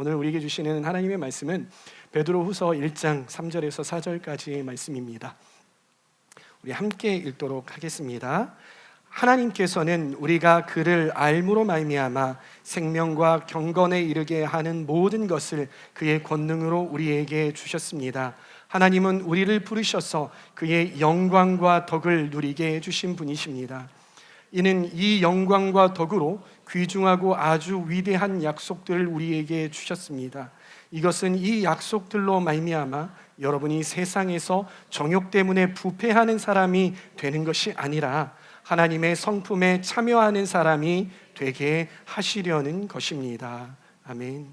오늘 우리에게 주시는 하나님의 말씀은 베드로후서 1장 3절에서 4절까지의 말씀입니다. 우리 함께 읽도록 하겠습니다. 하나님께서는 우리가 그를 알므로 말미암아 생명과 경건에 이르게 하는 모든 것을 그의 권능으로 우리에게 주셨습니다. 하나님은 우리를 부르셔서 그의 영광과 덕을 누리게 해주신 분이십니다. 이는 이 영광과 덕으로 귀중하고 아주 위대한 약속들을 우리에게 주셨습니다. 이것은 이 약속들로 말미암아 여러분이 세상에서 정욕 때문에 부패하는 사람이 되는 것이 아니라 하나님의 성품에 참여하는 사람이 되게 하시려는 것입니다. 아멘.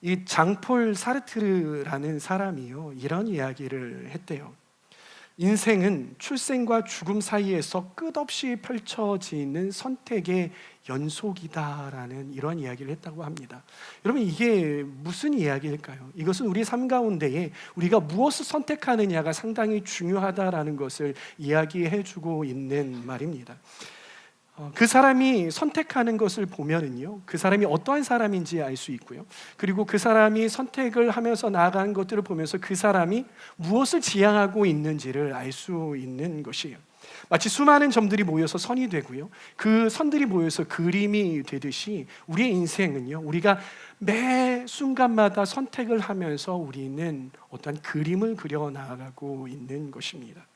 이 장폴 사르트르라는 사람이요, 이런 이야기를 했대요. 인생은 출생과 죽음 사이에서 끝없이 펼쳐지는 선택의 연속이다라는 이런 이야기를 했다고 합니다. 여러분, 이게 무슨 이야기일까요? 이것은 우리 삶 가운데에 우리가 무엇을 선택하느냐가 상당히 중요하다라는 것을 이야기해주고 있는 말입니다. 그 사람이 선택하는 것을 보면은요, 그 사람이 어떠한 사람인지 알 수 있고요, 그리고 그 사람이 선택을 하면서 나아가는 것들을 보면서 그 사람이 무엇을 지향하고 있는지를 알 수 있는 것이에요. 마치 수많은 점들이 모여서 선이 되고요, 그 선들이 모여서 그림이 되듯이 우리의 인생은요, 우리가 매 순간마다 선택을 하면서 우리는 어떤 그림을 그려 나아가고 있는 것입니다.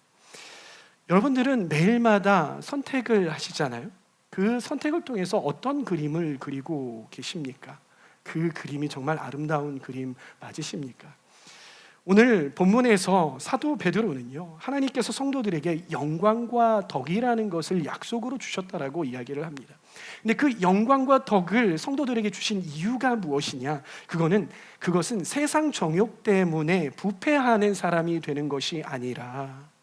여러분들은 매일마다 선택을 하시잖아요. 그 선택을 통해서 어떤 그림을 그리고 계십니까? 그 그림이 정말 아름다운 그림 맞으십니까? 오늘 본문에서 사도 베드로는요, 하나님께서 성도들에게 영광과 덕이라는 것을 약속으로 주셨다라고 이야기를 합니다. 근데 그 영광과 덕을 성도들에게 주신 이유가 무엇이냐? 그것은 세상 정욕 때문에 부패하는 사람이 되는 것이 아니라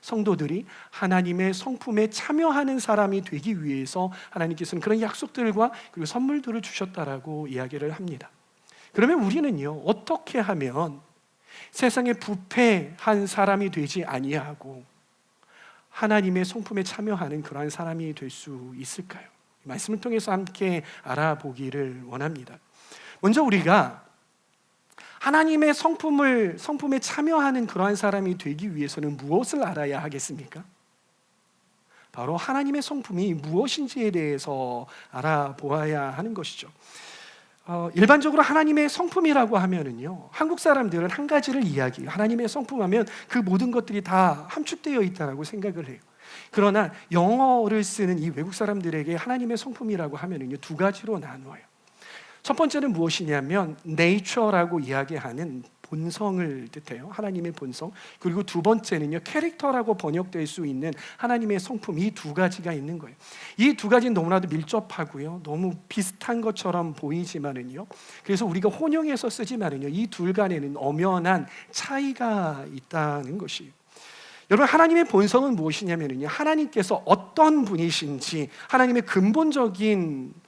성도들이 하나님의 성품에 참여하는 사람이 되기 위해서 하나님께서는 그런 약속들과 그리고 선물들을 주셨다라고 이야기를 합니다. 그러면 우리는요, 어떻게 하면 세상에 부패한 사람이 되지 아니하고 하나님의 성품에 참여하는 그러한 사람이 될 수 있을까요? 말씀을 통해서 함께 알아보기를 원합니다. 먼저 우리가 하나님의 성품에 참여하는 그러한 사람이 되기 위해서는 무엇을 알아야 하겠습니까? 바로 하나님의 성품이 무엇인지에 대해서 알아보아야 하는 것이죠. 일반적으로 하나님의 성품이라고 하면은요, 한국 사람들은 한 가지를 이야기해요. 하나님의 성품하면 그 모든 것들이 다 함축되어 있다고 생각을 해요. 그러나 영어를 쓰는 이 외국 사람들에게 하나님의 성품이라고 하면은요, 두 가지로 나누어요. 첫 번째는 무엇이냐면 nature라고 이야기하는 본성을 뜻해요. 하나님의 본성. 그리고 두 번째는요, 캐릭터라고 번역될 수 있는 하나님의 성품. 이 두 가지가 있는 거예요. 이 두 가지는 너무나도 밀접하고요, 너무 비슷한 것처럼 보이지만은요, 그래서 우리가 혼용해서 쓰지만은요, 이 둘 간에는 엄연한 차이가 있다는 것이에요. 여러분, 하나님의 본성은 무엇이냐면요, 하나님께서 어떤 분이신지 하나님의 근본적인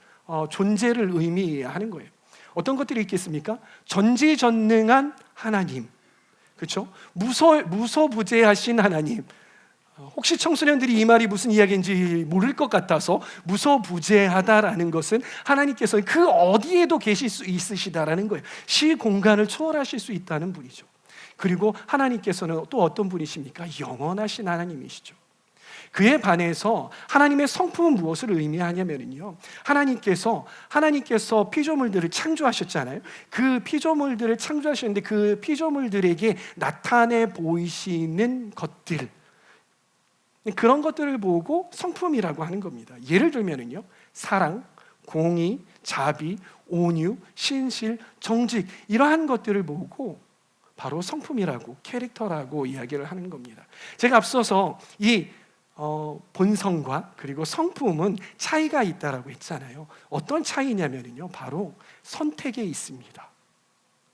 존재를 의미하는 거예요. 어떤 것들이 있겠습니까? 전지전능한 하나님, 그렇죠? 무소부재하신 하나님. 혹시 청소년들이 이 말이 무슨 이야기인지 모를 것 같아서 무소부재하다라는 것은 하나님께서 그 어디에도 계실 수 있으시다라는 거예요. 시공간을 초월하실 수 있다는 분이죠. 그리고 하나님께서는 또 어떤 분이십니까? 영원하신 하나님이시죠. 그에 반해서 하나님의 성품은 무엇을 의미하냐면요, 하나님께서 피조물들을 창조하셨잖아요. 그 피조물들을 창조하셨는데 그 피조물들에게 나타내 보이시는 것들, 그런 것들을 보고 성품이라고 하는 겁니다. 예를 들면요, 사랑, 공의, 자비, 온유, 신실, 정직, 이러한 것들을 보고 바로 성품이라고, 캐릭터라고 이야기를 하는 겁니다. 제가 앞서서 이 본성과 그리고 성품은 차이가 있다라고 했잖아요. 어떤 차이냐면요, 바로 선택에 있습니다.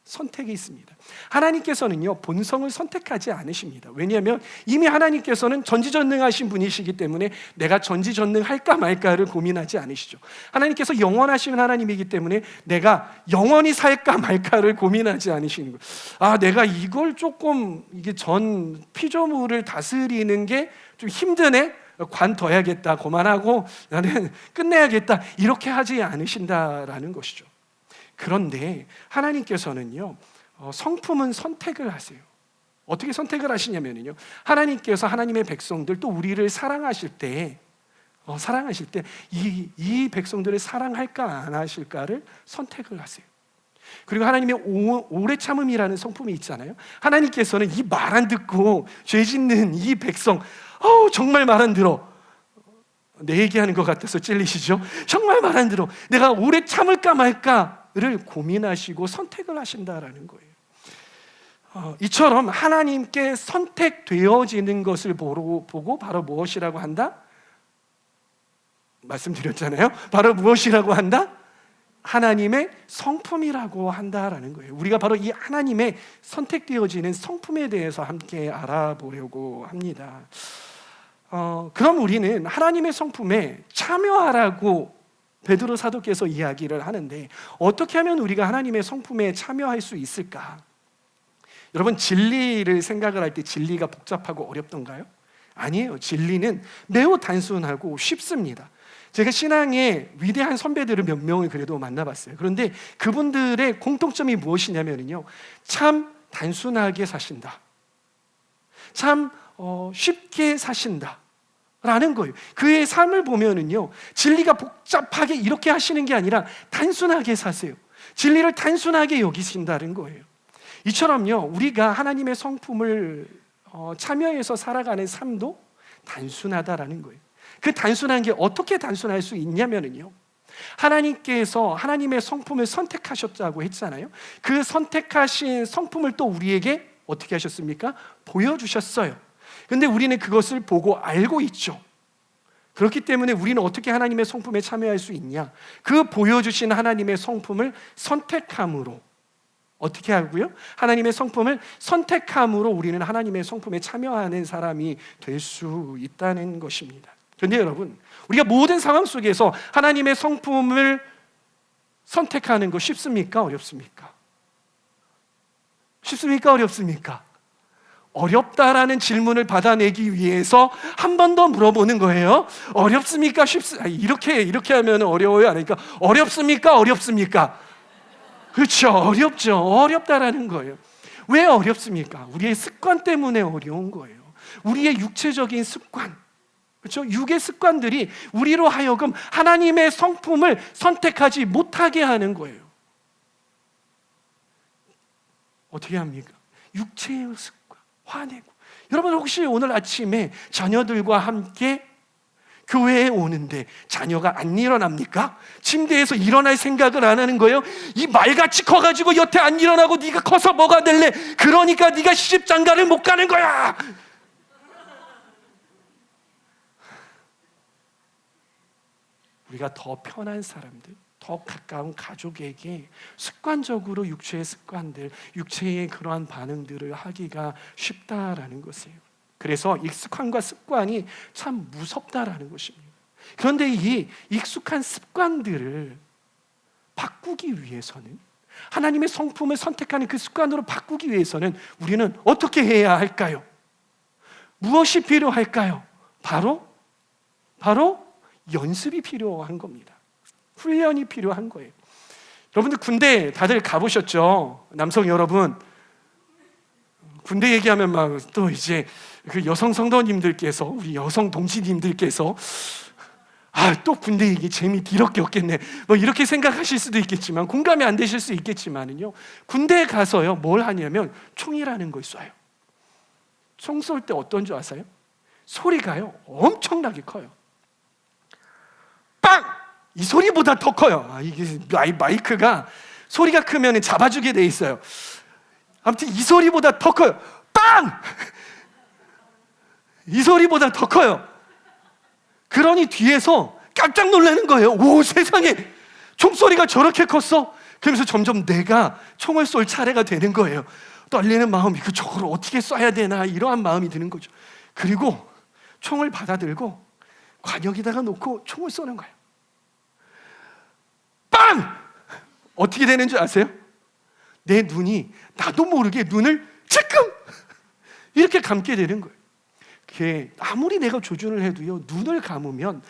선택이 있습니다. 하나님께서는요, 본성을 선택하지 않으십니다. 왜냐하면 이미 하나님께서는 전지전능하신 분이시기 때문에 내가 전지전능할까 말까를 고민하지 않으시죠. 하나님께서 영원하신 하나님이기 때문에 내가 영원히 살까 말까를 고민하지 않으시는 거예요. 내가 이걸 조금, 이게 전 피조물을 다스리는 게 좀 힘드네, 관둬야겠다, 그만하고 나는 끝내야겠다, 이렇게 하지 않으신다라는 것이죠. 그런데 하나님께서는요, 성품은 선택을 하세요. 어떻게 선택을 하시냐면요, 하나님께서 하나님의 백성들 또 우리를 사랑하실 때 이 백성들을 사랑할까 안 하실까를 선택을 하세요. 그리고 하나님의 오래 참음이라는 성품이 있잖아요. 하나님께서는 이 말 안 듣고 죄 짓는 이 백성, 정말 말 안 들어. 내 얘기하는 것 같아서 찔리시죠? 정말 말 안 들어. 내가 오래 참을까 말까를 고민하시고 선택을 하신다라는 거예요. 이처럼 하나님께 선택되어지는 것을 보고 바로 무엇이라고 한다? 말씀드렸잖아요. 바로 무엇이라고 한다? 하나님의 성품이라고 한다라는 거예요. 우리가 바로 이 하나님의 선택되어지는 성품에 대해서 함께 알아보려고 합니다. 그럼 우리는 하나님의 성품에 참여하라고 베드로 사도께서 이야기를 하는데, 어떻게 하면 우리가 하나님의 성품에 참여할 수 있을까? 여러분, 진리를 생각을 할 때 진리가 복잡하고 어렵던가요? 아니에요. 진리는 매우 단순하고 쉽습니다. 제가 신앙의 위대한 선배들을 몇 명을 그래도 만나봤어요. 그런데 그분들의 공통점이 무엇이냐면요, 참 단순하게 사신다, 참 쉽게 사신다 라는 거예요. 그의 삶을 보면은요, 진리가 복잡하게 이렇게 하시는 게 아니라 단순하게 사세요. 진리를 단순하게 여기신다는 거예요. 이처럼요, 우리가 하나님의 성품을 참여해서 살아가는 삶도 단순하다라는 거예요. 그 단순한 게 어떻게 단순할 수 있냐면요, 하나님께서 하나님의 성품을 선택하셨다고 했잖아요. 그 선택하신 성품을 또 우리에게 어떻게 하셨습니까? 보여주셨어요. 근데 우리는 그것을 보고 알고 있죠. 그렇기 때문에 우리는 어떻게 하나님의 성품에 참여할 수 있냐? 그 보여주신 하나님의 성품을 선택함으로, 어떻게 하고요? 하나님의 성품을 선택함으로 우리는 하나님의 성품에 참여하는 사람이 될 수 있다는 것입니다. 그런데 여러분, 우리가 모든 상황 속에서 하나님의 성품을 선택하는 거 쉽습니까? 어렵습니까? 쉽습니까? 어렵습니까? 어렵다라는 질문을 받아내기 위해서 한 번 더 물어보는 거예요. 어렵습니까? 이렇게 하면 어려워요? 안 하니까 어렵습니까? 어렵습니까? 그렇죠. 어렵죠. 어렵다라는 거예요. 왜 어렵습니까? 우리의 습관 때문에 어려운 거예요. 우리의 육체적인 습관, 그렇죠? 육의 습관들이 우리로 하여금 하나님의 성품을 선택하지 못하게 하는 거예요. 어떻게 합니까? 육체의 습관, 화내고. 여러분, 혹시 오늘 아침에 자녀들과 함께 교회에 오는데 자녀가 안 일어납니까? 침대에서 일어날 생각을 안 하는 거예요? 이 말같이 커가지고 여태 안 일어나고 네가 커서 뭐가 될래? 그러니까 네가 시집장가를 못 가는 거야. 우리가 더 편한 사람들, 더 가까운 가족에게 습관적으로 육체의 습관들, 육체의 그러한 반응들을 하기가 쉽다라는 것이에요. 그래서 익숙함과 습관이 참 무섭다라는 것입니다. 그런데 이 익숙한 습관들을 바꾸기 위해서는, 하나님의 성품을 선택하는 그 습관으로 바꾸기 위해서는 우리는 어떻게 해야 할까요? 무엇이 필요할까요? 바로 연습이 필요한 겁니다. 훈련이 필요한 거예요. 여러분들 군대 다들 가보셨죠? 남성 여러분, 군대 얘기하면 막 또 이제 그 여성 성도님들께서, 우리 여성 동지님들께서 또 군대 얘기 재미 더럽게 없겠네, 뭐 이렇게 생각하실 수도 있겠지만, 공감이 안 되실 수 있겠지만은요, 군대에 가서요 뭘 하냐면 총이라는 걸 쏴요. 총 쏠 때 어떤 줄 아세요? 소리가요 엄청나게 커요. 빵! 이 소리보다 더 커요. 이게 마이크가 소리가 크면 잡아주게 돼 있어요. 아무튼 이 소리보다 더 커요. 빵! 이 소리보다 더 커요. 그러니 뒤에서 깜짝 놀라는 거예요. 오, 세상에 총소리가 저렇게 컸어? 그러면서 점점 내가 총을 쏠 차례가 되는 거예요. 떨리는 마음이, 저걸 어떻게 쏴야 되나, 이러한 마음이 드는 거죠. 그리고 총을 받아들고 관역에다가 놓고 총을 쏘는 거예요. 빵! 어떻게 되는 줄 아세요? 내 눈이 나도 모르게 눈을 찔끔 이렇게 감게 되는 거예요. 그게 아무리 내가 조준을 해도요, 눈을 감으면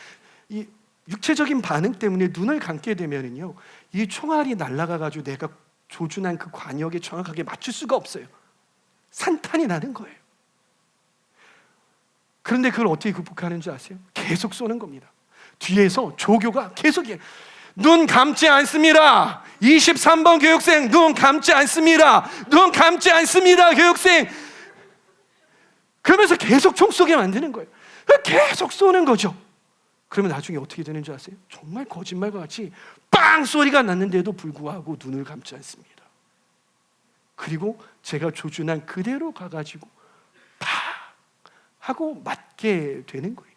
이 육체적인 반응 때문에 눈을 감게 되면은요, 이 총알이 날아가가지고 내가 조준한 그 관역에 정확하게 맞출 수가 없어요. 산탄이 나는 거예요. 그런데 그걸 어떻게 극복하는 줄 아세요? 계속 쏘는 겁니다. 뒤에서 조교가 계속 눈 감지 않습니다. 23번 교육생 눈 감지 않습니다. 눈 감지 않습니다, 교육생. 그러면서 계속 총 쏘게 만드는 거예요. 계속 쏘는 거죠. 그러면 나중에 어떻게 되는 줄 아세요? 정말 거짓말과 같이 빵 소리가 났는데도 불구하고 눈을 감지 않습니다. 그리고 제가 조준한 그대로 가가지고 팍 하고 맞게 되는 거예요.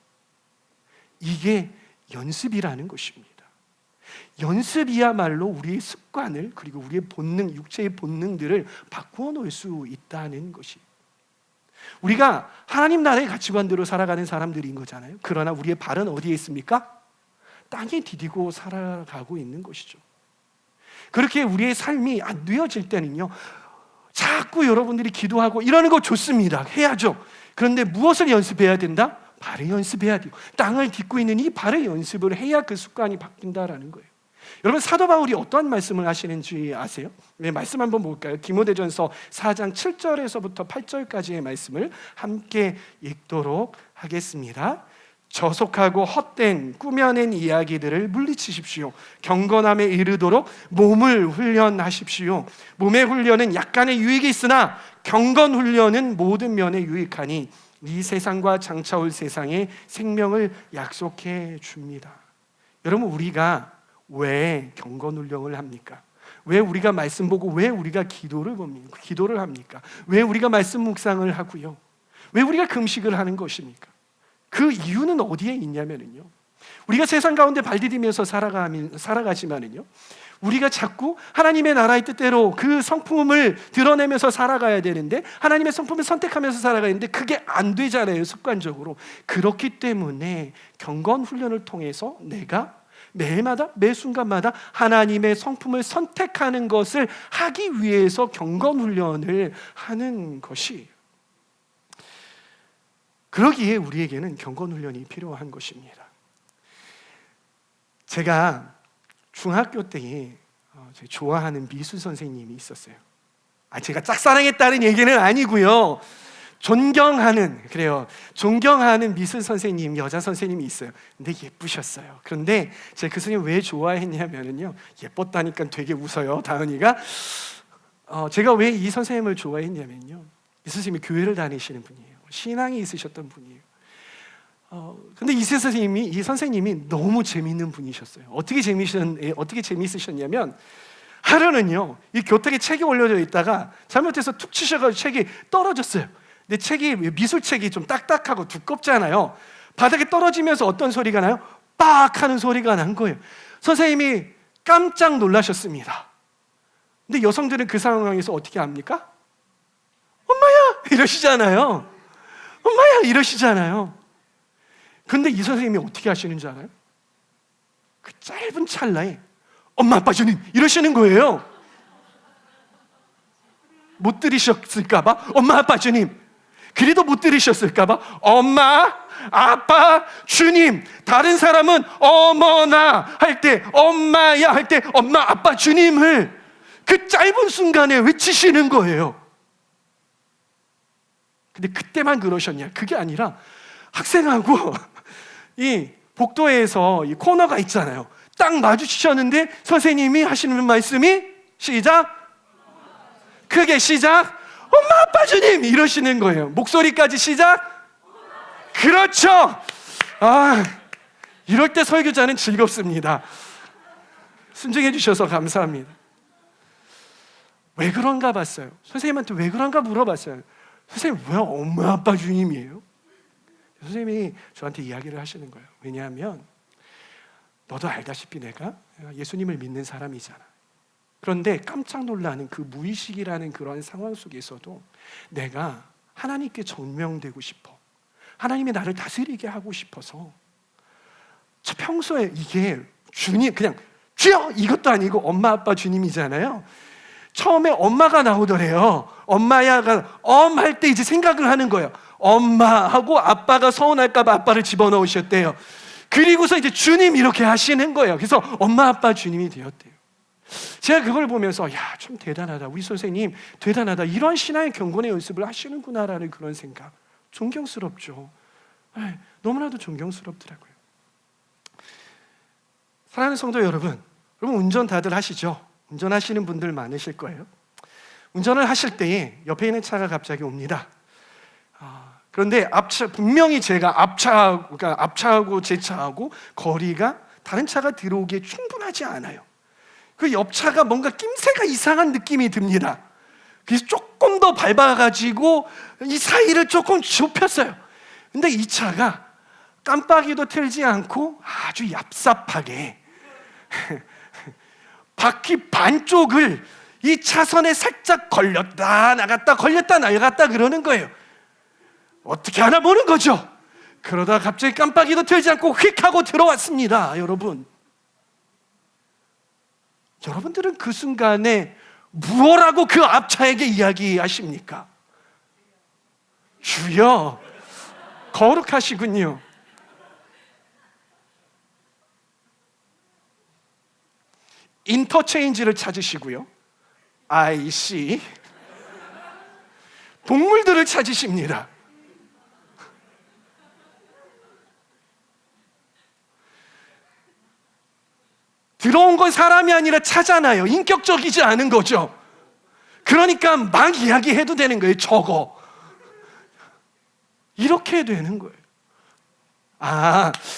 이게 연습이라는 것입니다. 연습이야말로 우리의 습관을, 그리고 우리의 본능, 육체의 본능들을 바꾸어 놓을 수 있다는 것이, 우리가 하나님 나라의 가치관대로 살아가는 사람들인 거잖아요. 그러나 우리의 발은 어디에 있습니까? 땅에 디디고 살아가고 있는 것이죠. 그렇게 우리의 삶이 안 되어질 때는요, 자꾸 여러분들이 기도하고 이러는 거 좋습니다. 해야죠. 그런데 무엇을 연습해야 된다? 발을 연습해야 돼요. 땅을 딛고 있는 이 발을 연습을 해야 그 습관이 바뀐다라는 거예요. 여러분, 사도 바울이 어떠한 말씀을 하시는지 아세요? 네, 말씀 한번 볼까요? 디모데전서 4장 7절에서부터 8절까지의 말씀을 함께 읽도록 하겠습니다. 저속하고 헛된 꾸며낸 이야기들을 물리치십시오. 경건함에 이르도록 몸을 훈련하십시오. 몸의 훈련은 약간의 유익이 있으나 경건 훈련은 모든 면에 유익하니 이 세상과 장차 올 세상에 생명을 약속해 줍니다. 여러분, 우리가 왜 경건 훈련을 합니까? 왜 우리가 말씀 보고 왜 우리가 기도를 합니까? 왜 우리가 말씀 묵상을 하고요? 왜 우리가 금식을 하는 것입니까? 그 이유는 어디에 있냐면요, 우리가 세상 가운데 발디디면서 살아가지만은요, 우리가 자꾸 하나님의 나라의 뜻대로 그 성품을 드러내면서 살아가야 되는데, 하나님의 성품을 선택하면서 살아가야 되는데 그게 안 되잖아요, 습관적으로. 그렇기 때문에 경건 훈련을 통해서 내가 매일마다, 매 순간마다 하나님의 성품을 선택하는 것을 하기 위해서 경건 훈련을 하는 것이, 그러기에 우리에게는 경건 훈련이 필요한 것입니다. 제가 중학교 때에 좋아하는 미술 선생님이 있었어요. 제가 짝사랑했다는 얘기는 아니고요, 존경하는 미술 선생님, 여자 선생님이 있어요. 근데 예쁘셨어요. 그런데 제가 그 선생님 왜 좋아했냐면요, 예뻤다니까 되게 웃어요, 다은이가. 제가 왜 이 선생님을 좋아했냐면요, 이 선생님이 교회를 다니시는 분이에요. 신앙이 있으셨던 분이에요. 근데 이 선생님이 너무 재미있는 분이셨어요. 어떻게 재미있으셨냐면, 하루는요, 이 교탁에 책이 올려져 있다가 잘못해서 툭 치셔가지고 책이 떨어졌어요. 근데 미술책이 좀 딱딱하고 두껍잖아요. 바닥에 떨어지면서 어떤 소리가 나요? 빡 하는 소리가 난 거예요. 선생님이 깜짝 놀라셨습니다. 근데 여성들은 그 상황에서 어떻게 합니까? 엄마야! 이러시잖아요. 엄마야! 이러시잖아요. 근데 이 선생님이 어떻게 하시는 줄 알아요? 그 짧은 찰나에 엄마, 아빠, 주님! 이러시는 거예요. 못 들으셨을까봐 엄마, 아빠, 주님! 그래도 못 들으셨을까봐 엄마, 아빠, 주님! 다른 사람은 어머나 할 때, 엄마야 할 때 엄마, 아빠, 주님을 그 짧은 순간에 외치시는 거예요. 근데 그때만 그러셨냐? 그게 아니라 학생하고 이 복도에서 이 코너가 있잖아요. 딱 마주치셨는데 선생님이 하시는 말씀이 시작, 크게 시작, 엄마, 아빠, 주님! 이러시는 거예요. 목소리까지 시작. 그렇죠. 이럴 때 설교자는 즐겁습니다. 순종해 주셔서 감사합니다. 왜 그런가 봤어요. 선생님한테 왜 그런가 물어봤어요. 선생님, 왜 엄마, 아빠, 주님이에요? 선생님이 저한테 이야기를 하시는 거예요. 왜냐하면 너도 알다시피 내가 예수님을 믿는 사람이잖아. 그런데 깜짝 놀라는 그 무의식이라는 그런 상황 속에서도 내가 하나님께 전명되고 싶어, 하나님이 나를 다스리게 하고 싶어서 저 평소에 이게 주님, 그냥 주여! 이것도 아니고 엄마, 아빠, 주님이잖아요. 처음에 엄마가 나오더래요. 엄마야가 할 때 이제 생각을 하는 거예요. 엄마하고 아빠가 서운할까 봐 아빠를 집어넣으셨대요. 그리고서 이제 주님 이렇게 하시는 거예요. 그래서 엄마 아빠 주님이 되었대요. 제가 그걸 보면서 야, 참 대단하다. 우리 선생님 대단하다. 이런 신앙의 경건의 연습을 하시는구나라는 그런 생각. 존경스럽죠. 너무나도 존경스럽더라고요. 사랑하는 성도 여러분, 운전 다들 하시죠? 운전하시는 분들 많으실 거예요. 운전을 하실 때에 옆에 있는 차가 갑자기 옵니다. 그런데 분명히 제가 앞차하고 제 차하고 거리가 다른 차가 들어오기에 충분하지 않아요. 그 옆차가 뭔가 낌새가 이상한 느낌이 듭니다. 그래서 조금 더 밟아가지고 이 사이를 조금 좁혔어요. 근데 이 차가 깜빡이도 틀지 않고 아주 얍삽하게 바퀴 반쪽을 이 차선에 살짝 걸렸다 나갔다 걸렸다 나갔다 그러는 거예요. 어떻게 하나 보는 거죠. 그러다 갑자기 깜빡이도 틀지 않고 휙 하고 들어왔습니다. 여러분들은 그 순간에 무엇라고 그 앞차에게 이야기하십니까? 주여, 거룩하시군요. 인터체인지를 찾으시고요, IC 동물들을 찾으십니다. 들어온 건 사람이 아니라 차잖아요. 인격적이지 않은 거죠. 그러니까 막 이야기해도 되는 거예요. 저거 이렇게 되는 거예요.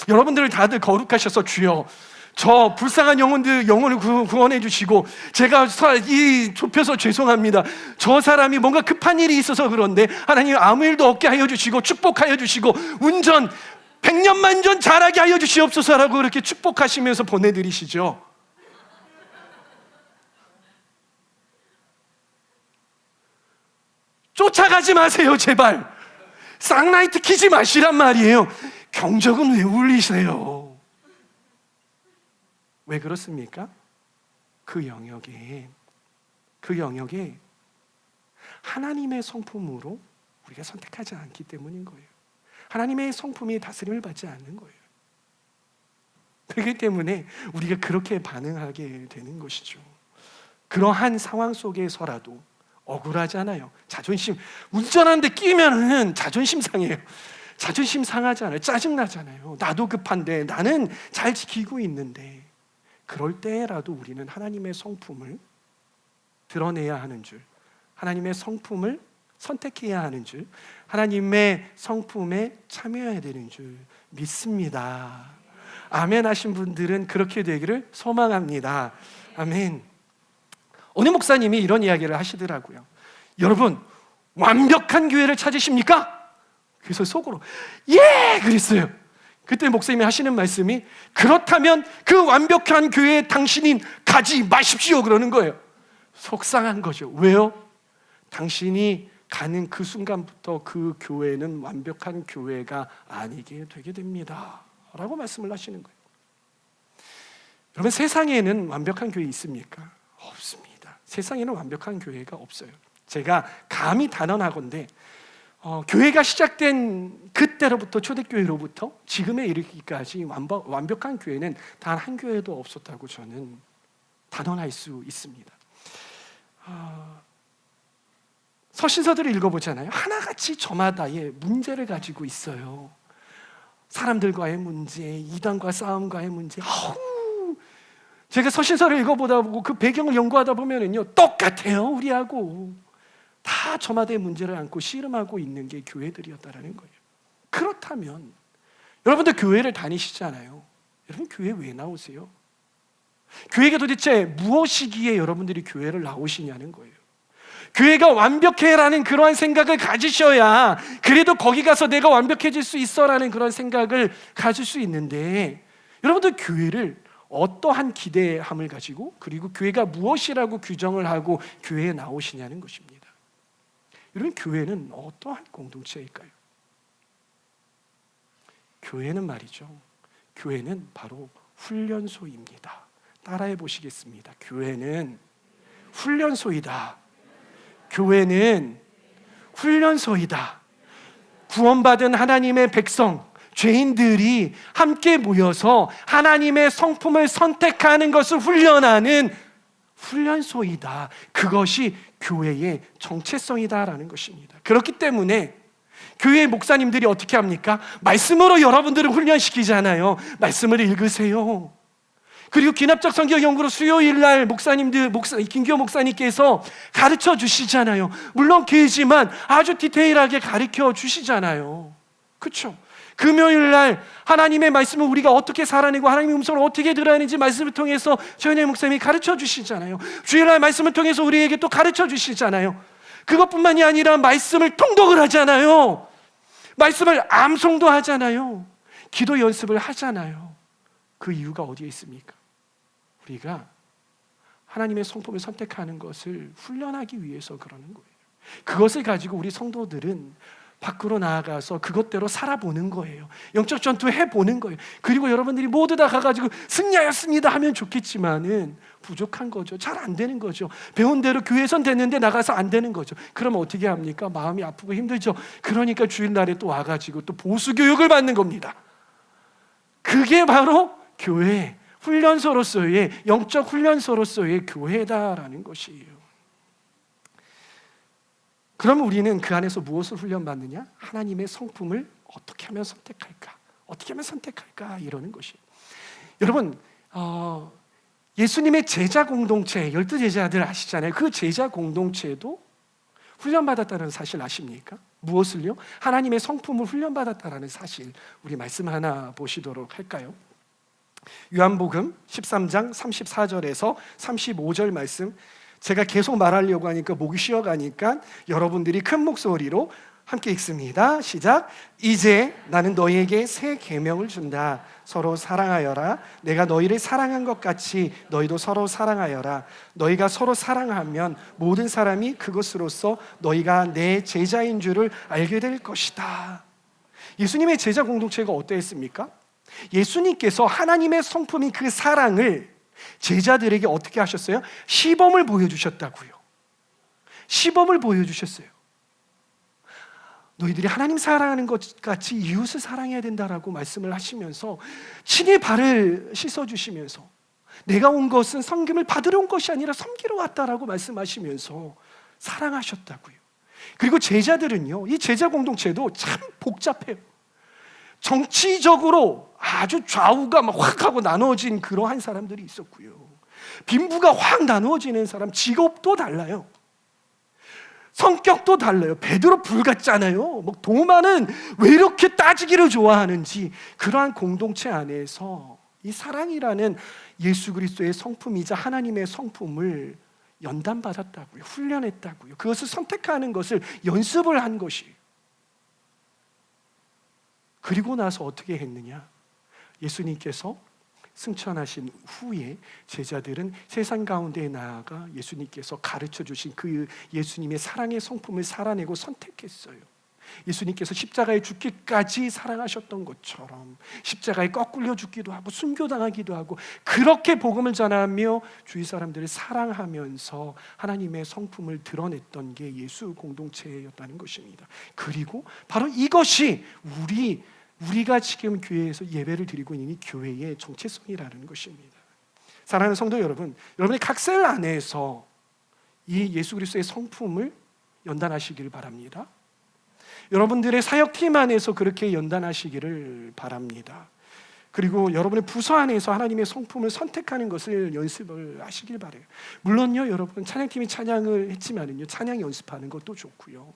여러분들 다들 거룩하셔서 주여, 저 불쌍한 영혼을 구원해 주시고, 제가 이 좁혀서 죄송합니다. 저 사람이 뭔가 급한 일이 있어서 그런데 하나님 아무 일도 없게 하여 주시고 축복하여 주시고 운전 100년 만전 잘하게 하여 주시옵소서라고 그렇게 축복하시면서 보내드리시죠. 쫓아가지 마세요, 제발. 쌍라이트 키지 마시란 말이에요. 경적은 왜 울리세요? 왜 그렇습니까? 그 영역에 하나님의 성품으로 우리가 선택하지 않기 때문인 거예요. 하나님의 성품이 다스림을 받지 않는 거예요. 그렇기 때문에 우리가 그렇게 반응하게 되는 것이죠. 그러한 상황 속에서라도 억울하잖아요. 자존심, 운전하는데 끼면은 자존심 상해요. 자존심 상하잖아요. 짜증나잖아요. 나도 급한데, 나는 잘 지키고 있는데. 그럴 때라도 우리는 하나님의 성품을 드러내야 하는 줄, 하나님의 성품을 선택해야 하는 줄, 하나님의 성품에 참여해야 되는 줄 믿습니다. 아멘 하신 분들은 그렇게 되기를 소망합니다. 아멘. 오늘 목사님이 이런 이야기를 하시더라고요. 여러분, 완벽한 교회를 찾으십니까? 그래서 속으로 예! 그랬어요. 그때 목사님이 하시는 말씀이, 그렇다면 그 완벽한 교회에 당신이 가지 마십시오 그러는 거예요. 속상한 거죠. 왜요? 당신이 가는 그 순간부터 그 교회는 완벽한 교회가 아니게 되게 됩니다 라고 말씀을 하시는 거예요. 여러분, 세상에는 완벽한 교회 있습니까? 없습니다. 세상에는 완벽한 교회가 없어요. 제가 감히 단언하건대 교회가 시작된 그때로부터, 초대교회로부터 지금에 이르기까지 완벽한 교회는 단 한 교회도 없었다고 저는 단언할 수 있습니다. 서신서들을 읽어보잖아요. 하나같이 저마다의 문제를 가지고 있어요. 사람들과의 문제, 이단과 싸움과의 문제. 제가 서신서를 읽어보다 보고 그 배경을 연구하다 보면은요, 똑같아요, 우리하고. 다 저마다의 문제를 안고 씨름하고 있는 게 교회들이었다라는 거예요. 그렇다면 여러분들 교회를 다니시잖아요. 여러분 교회 왜 나오세요? 교회가 도대체 무엇이기에 여러분들이 교회를 나오시냐는 거예요. 교회가 완벽해라는 그러한 생각을 가지셔야 그래도 거기 가서 내가 완벽해질 수 있어라는 그런 생각을 가질 수 있는데, 여러분들 교회를 어떠한 기대함을 가지고, 그리고 교회가 무엇이라고 규정을 하고 교회에 나오시냐는 것입니다. 여러분, 교회는 어떠한 공동체일까요? 교회는 말이죠, 교회는 바로 훈련소입니다. 따라해 보시겠습니다. 교회는 훈련소이다. 교회는 훈련소이다. 구원받은 하나님의 백성, 죄인들이 함께 모여서 하나님의 성품을 선택하는 것을 훈련하는 훈련소이다. 그것이 교회의 정체성이다라는 것입니다. 그렇기 때문에 교회 목사님들이 어떻게 합니까? 말씀으로 여러분들을 훈련시키잖아요. 말씀을 읽으세요. 그리고 기납적 성경 연구로 수요일 날 김기호 목사님께서 가르쳐 주시잖아요. 물론 길지만 아주 디테일하게 가르쳐 주시잖아요. 그렇죠? 금요일 날 하나님의 말씀을 우리가 어떻게 살아내고 하나님의 음성을 어떻게 들어야 하는지 말씀을 통해서 최은혜 목사님이 가르쳐 주시잖아요. 주일날 말씀을 통해서 우리에게 또 가르쳐 주시잖아요. 그것뿐만이 아니라 말씀을 통독을 하잖아요. 말씀을 암송도 하잖아요. 기도 연습을 하잖아요. 그 이유가 어디에 있습니까? 우리가 하나님의 성품을 선택하는 것을 훈련하기 위해서 그러는 거예요. 그것을 가지고 우리 성도들은 밖으로 나아가서 그것대로 살아보는 거예요. 영적 전투 해보는 거예요. 그리고 여러분들이 모두 다 가가지고 승리하였습니다 하면 좋겠지만은 부족한 거죠. 잘 안 되는 거죠. 배운 대로 교회선 됐는데 나가서 안 되는 거죠. 그러면 어떻게 합니까? 마음이 아프고 힘들죠. 그러니까 주일날에 또 와가지고 또 보수교육을 받는 겁니다. 그게 바로 교회 훈련소로서의 영적 훈련소로서의 교회다라는 것이에요. 그럼 우리는 그 안에서 무엇을 훈련받느냐? 하나님의 성품을 어떻게 하면 선택할까? 어떻게 하면 선택할까? 이러는 것이에요. 여러분, 예수님의 제자 공동체, 12제자들 아시잖아요. 그 제자 공동체도 훈련받았다는 사실 아십니까? 무엇을요? 하나님의 성품을 훈련받았다는 사실. 우리 말씀 하나 보시도록 할까요? 요한복음 13장 34절에서 35절 말씀, 제가 계속 말하려고 하니까 목이 쉬어가니까 여러분들이 큰 목소리로 함께 읽습니다. 시작. 이제 나는 너희에게 새 계명을 준다. 서로 사랑하여라. 내가 너희를 사랑한 것 같이 너희도 서로 사랑하여라. 너희가 서로 사랑하면 모든 사람이 그것으로써 너희가 내 제자인 줄을 알게 될 것이다. 예수님의 제자 공동체가 어떠했습니까? 예수님께서 하나님의 성품인 그 사랑을 제자들에게 어떻게 하셨어요? 시범을 보여주셨다고요. 시범을 보여주셨어요. 너희들이 하나님 사랑하는 것 같이 이웃을 사랑해야 된다라고 말씀을 하시면서 친히 발을 씻어주시면서 내가 온 것은 섬김을 받으러 온 것이 아니라 섬기러 왔다라고 말씀하시면서 사랑하셨다고요. 그리고 제자들은요, 이 제자 공동체도 참 복잡해요. 정치적으로 아주 좌우가 막 확 하고 나눠진 그러한 사람들이 있었고요. 빈부가 확 나누어지는 사람, 직업도 달라요. 성격도 달라요. 베드로 불 같잖아요. 도마는 왜 이렇게 따지기를 좋아하는지. 그러한 공동체 안에서 이 사랑이라는 예수 그리스도의 성품이자 하나님의 성품을 연단받았다고요. 훈련했다고요. 그것을 선택하는 것을 연습을 한 것이에요. 그리고 나서 어떻게 했느냐? 예수님께서 승천하신 후에 제자들은 세상 가운데에 나아가 예수님께서 가르쳐 주신 그 예수님의 사랑의 성품을 살아내고 선택했어요. 예수님께서 십자가에 죽기까지 사랑하셨던 것처럼 십자가에 거꾸려 죽기도 하고 순교당하기도 하고 그렇게 복음을 전하며 주위 사람들을 사랑하면서 하나님의 성품을 드러냈던 게 예수 공동체였다는 것입니다. 그리고 바로 이것이 우리가 지금 교회에서 예배를 드리고 있는 이 교회의 정체성이라는 것입니다. 사랑하는 성도 여러분, 여러분의 각 셀 안에서 이 예수 그리스도의 성품을 연단하시기를 바랍니다. 여러분들의 사역팀 안에서 그렇게 연단하시기를 바랍니다. 그리고 여러분의 부서 안에서 하나님의 성품을 선택하는 것을 연습을 하시길 바라요. 물론요, 여러분 찬양팀이 찬양을 했지만은요, 찬양 연습하는 것도 좋고요,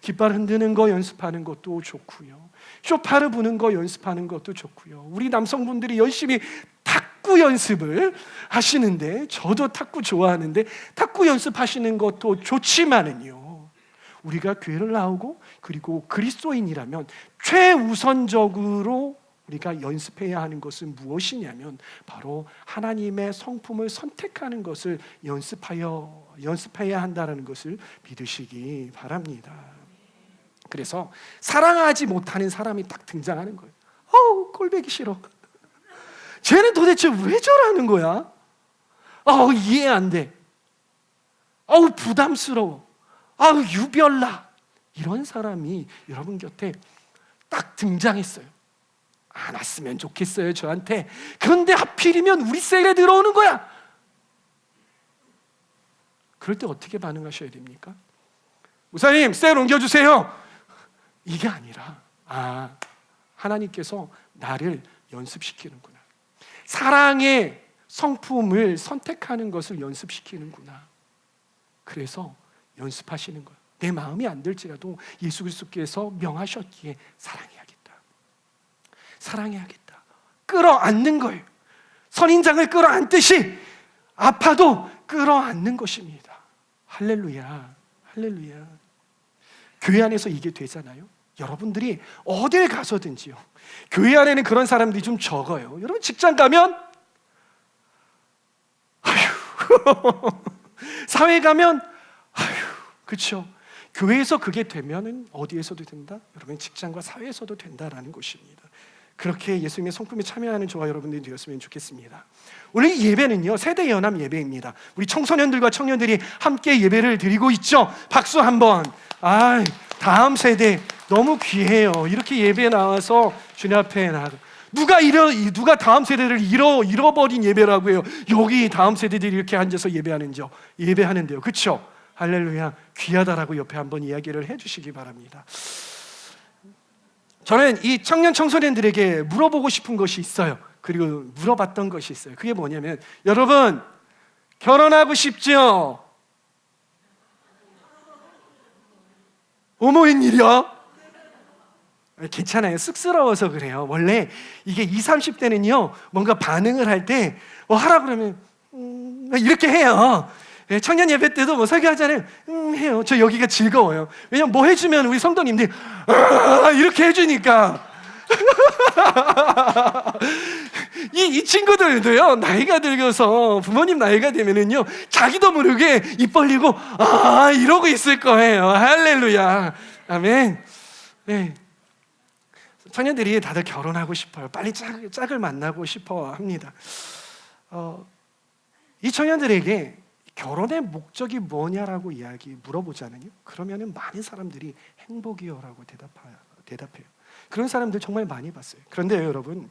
깃발 흔드는 거 연습하는 것도 좋고요, 쇼파를 부는 거 연습하는 것도 좋고요. 우리 남성분들이 열심히 탁구 연습을 하시는데, 저도 탁구 좋아하는데 탁구 연습하시는 것도 좋지만은요, 우리가 교회를 나오고 그리고 그리스도인이라면 최우선적으로 우리가 연습해야 하는 것은 무엇이냐면 바로 하나님의 성품을 선택하는 것을 연습해야 한다는 것을 믿으시기 바랍니다. 그래서 사랑하지 못하는 사람이 딱 등장하는 거예요. 꼴보기 싫어. 쟤는 도대체 왜 저러는 거야? 이해 안 돼. 부담스러워. 유별나. 이런 사람이 여러분 곁에 딱 등장했어요. 안 왔으면 좋겠어요, 저한테. 그런데 하필이면 우리 셀에 들어오는 거야. 그럴 때 어떻게 반응하셔야 됩니까? 목사님, 셀 옮겨주세요. 이게 아니라 하나님께서 나를 연습시키는구나. 사랑의 성품을 선택하는 것을 연습시키는구나. 그래서 연습하시는 거예요. 내 마음이 안 들지라도 예수 그리스도께서 명하셨기에 사랑해야겠다. 끌어안는 거예요. 선인장을 끌어안듯이 아파도 끌어안는 것입니다. 할렐루야. 할렐루야. 교회 안에서 이게 되잖아요. 여러분들이 어딜 가서든지요, 교회 안에는 그런 사람들이 좀 적어요. 여러분 직장 가면 사회 가면 그렇죠. 교회에서 그게 되면은 어디에서도 된다? 여러분 직장과 사회에서도 된다라는 것입니다. 그렇게 예수님의 성품에 참여하는 저와 여러분들이 되었으면 좋겠습니다. 오늘 예배는요, 세대 연합 예배입니다. 우리 청소년들과 청년들이 함께 예배를 드리고 있죠. 박수 한번. 다음 세대 너무 귀해요. 이렇게 예배에 나와서 주님 앞에 나가. 누가 다음 세대를 잃어버린 예배라고 해요. 여기 다음 세대들이 이렇게 앉아서 예배하는데요. 그렇죠? 할렐루야. 귀하다라고 옆에 한번 이야기를 해주시기 바랍니다. 저는 이 청년들에게 물어보고 싶은 것이 있어요. 그리고 물어봤던 것이 있어요. 그게 뭐냐면, 여러분 결혼하고 싶죠? 어머, 웬일이야? 괜찮아요. 쑥스러워서 그래요. 원래 이게 20, 30대는요 뭔가 반응을 할 때 하라 그러면 이렇게 해요. 청년 예배 때도 뭐 설교하잖아요. 해요. 저 여기가 즐거워요. 왜냐면 뭐 해주면 우리 성도님들이 이렇게 해주니까. 이 친구들도요, 나이가 들어서 부모님 나이가 되면은요, 자기도 모르게 입 벌리고 이러고 있을 거예요. 할렐루야. 아멘. 네. 청년들이 다들 결혼하고 싶어요. 빨리 짝을 만나고 싶어 합니다. 이 청년들에게 결혼의 목적이 뭐냐라고 물어보잖아요. 그러면은 많은 사람들이 행복이요라고 대답해요. 그런 사람들 정말 많이 봤어요. 그런데 여러분,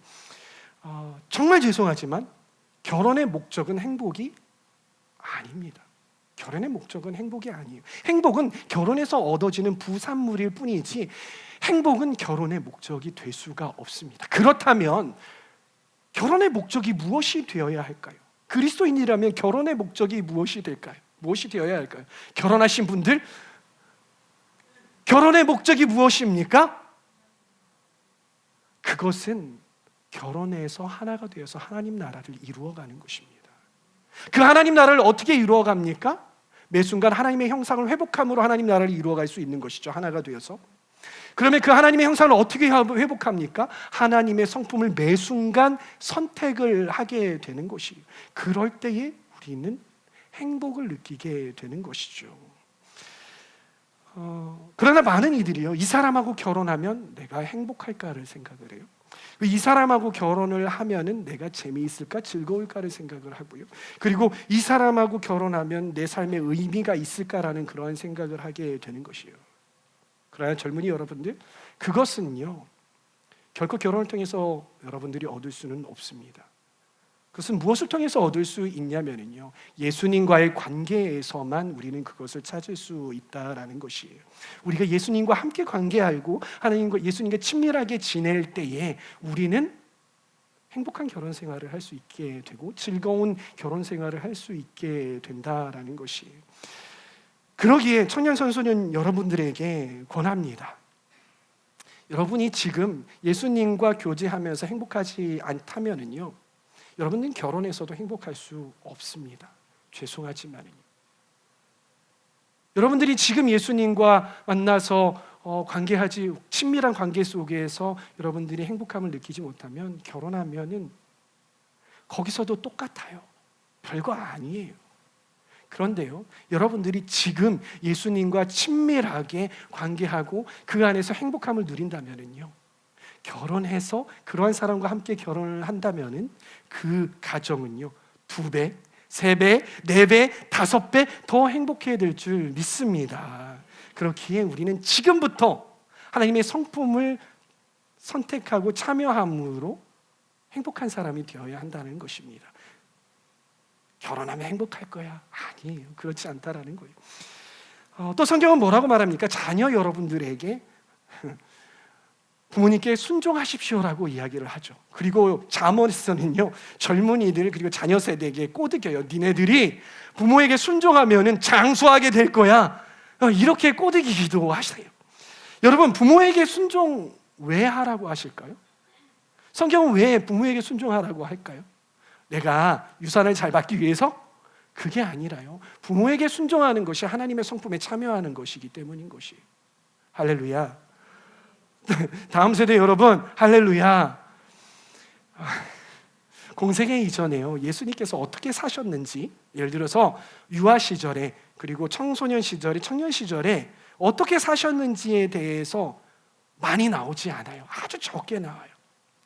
정말 죄송하지만 결혼의 목적은 행복이 아닙니다. 결혼의 목적은 행복이 아니에요. 행복은 결혼에서 얻어지는 부산물일 뿐이지 행복은 결혼의 목적이 될 수가 없습니다. 그렇다면 결혼의 목적이 무엇이 되어야 할까요? 그리스도인이라면 결혼의 목적이 무엇이 될까요? 무엇이 되어야 할까요? 결혼하신 분들, 결혼의 목적이 무엇입니까? 그것은 결혼해서 하나가 되어서 하나님 나라를 이루어가는 것입니다. 그 하나님 나라를 어떻게 이루어갑니까? 매 순간 하나님의 형상을 회복함으로 하나님 나라를 이루어갈 수 있는 것이죠. 하나가 되어서. 그러면 그 하나님의 형상을 어떻게 회복합니까? 하나님의 성품을 매 순간 선택을 하게 되는 것이에요. 그럴 때에 우리는 행복을 느끼게 되는 것이죠. 그러나 많은 이들이요, 이 사람하고 결혼하면 내가 행복할까를 생각을 해요. 이 사람하고 결혼을 하면은 내가 재미있을까, 즐거울까를 생각을 하고요. 그리고 이 사람하고 결혼하면 내 삶에 의미가 있을까라는 그러한 생각을 하게 되는 것이에요. 그러나 젊은이 여러분들, 그것은요 결코 결혼을 통해서 여러분들이 얻을 수는 없습니다. 그것은 무엇을 통해서 얻을 수 있냐면요, 예수님과의 관계에서만 우리는 그것을 찾을 수 있다라는 것이에요. 우리가 예수님과 함께 관계하고 예수님과 친밀하게 지낼 때에 우리는 행복한 결혼 생활을 할 수 있게 되고 즐거운 결혼 생활을 할 수 있게 된다라는 것이에요. 그러기에 청년 청소년 여러분들에게 권합니다. 여러분이 지금 예수님과 교제하면서 행복하지 않다면은요, 여러분은 결혼해서도 행복할 수 없습니다. 죄송하지만은요. 여러분들이 지금 예수님과 만나서 관계하지, 친밀한 관계 속에서 여러분들이 행복함을 느끼지 못하면 결혼하면은 거기서도 똑같아요. 별거 아니에요. 그런데요, 여러분들이 지금 예수님과 친밀하게 관계하고 그 안에서 행복함을 누린다면은요, 결혼해서 그러한 사람과 함께 결혼을 한다면은 그 가정은요 2배, 3배, 4배, 5배 더 행복해야 될 줄 믿습니다. 그렇기에 우리는 지금부터 하나님의 성품을 선택하고 참여함으로 행복한 사람이 되어야 한다는 것입니다. 결혼하면 행복할 거야. 아니에요. 그렇지 않다라는 거예요. 또 성경은 뭐라고 말합니까? 자녀 여러분들에게 부모님께 순종하십시오라고 이야기를 하죠. 그리고 잠언에서는요, 젊은이들 그리고 자녀 세대에게 꼬드겨요. 니네들이 부모에게 순종하면은 장수하게 될 거야. 이렇게 꼬드기기도 하세요. 여러분, 부모에게 순종 왜 하라고 하실까요? 성경은 왜 부모에게 순종하라고 할까요? 내가 유산을 잘 받기 위해서? 그게 아니라요. 부모에게 순종하는 것이 하나님의 성품에 참여하는 것이기 때문인 것이에요. 할렐루야. 다음 세대 여러분, 할렐루야. 공생애 이전에요, 예수님께서 어떻게 사셨는지, 예를 들어서 유아 시절에 그리고 청소년 시절에, 청년 시절에 어떻게 사셨는지에 대해서 많이 나오지 않아요. 아주 적게 나와요.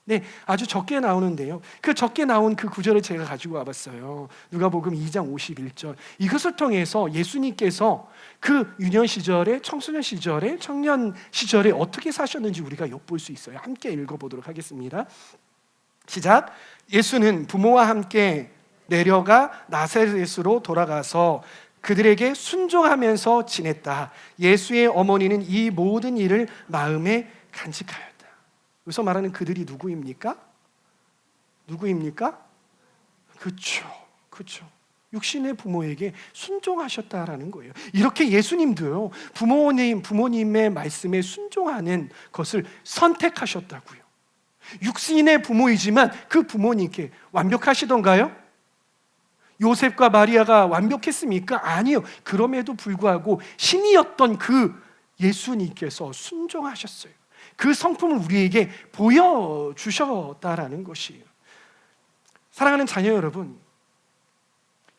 네, 아주 적게 나오는데요, 그 적게 나온 그 구절을 제가 가지고 와봤어요. 누가복음 2장 51절. 이것을 통해서 예수님께서 그 유년 시절에, 청소년 시절에, 청년 시절에 어떻게 사셨는지 우리가 엿볼 수 있어요. 함께 읽어보도록 하겠습니다. 시작. 예수는 부모와 함께 내려가 나사렛으로 돌아가서 그들에게 순종하면서 지냈다. 예수의 어머니는 이 모든 일을 마음에 간직하였다. 여기서 말하는 그들이 누구입니까? 누구입니까? 그렇죠. 육신의 부모에게 순종하셨다라는 거예요. 이렇게 예수님도요, 부모님의 말씀에 순종하는 것을 선택하셨다고요. 육신의 부모이지만 그 부모님께 완벽하시던가요? 요셉과 마리아가 완벽했습니까? 아니요. 그럼에도 불구하고 신이었던 그 예수님께서 순종하셨어요. 그 성품을 우리에게 보여주셨다라는 것이에요. 사랑하는 자녀 여러분,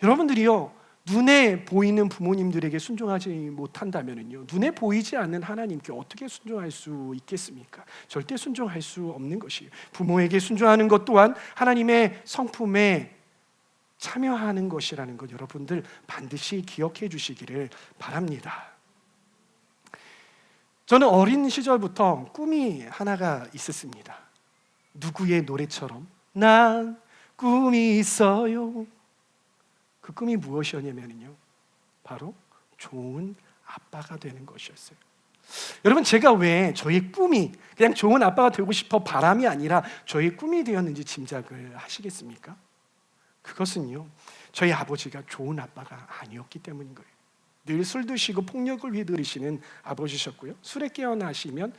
여러분들이요, 눈에 보이는 부모님들에게 순종하지 못한다면요, 눈에 보이지 않는 하나님께 어떻게 순종할 수 있겠습니까? 절대 순종할 수 없는 것이에요. 부모에게 순종하는 것 또한 하나님의 성품에 참여하는 것이라는 것, 여러분들 반드시 기억해 주시기를 바랍니다. 저는 어린 시절부터 꿈이 하나가 있었습니다. 누구의 노래처럼 난 꿈이 있어요. 그 꿈이 무엇이었냐면요, 바로 좋은 아빠가 되는 것이었어요. 여러분, 제가 왜 저의 꿈이 그냥 좋은 아빠가 되고 싶어 바람이 아니라 저의 꿈이 되었는지 짐작을 하시겠습니까? 그것은요, 저희 아버지가 좋은 아빠가 아니었기 때문인 거예요. 늘 술 드시고 폭력을 휘두르시는 아버지셨고요, 술에 깨어나시면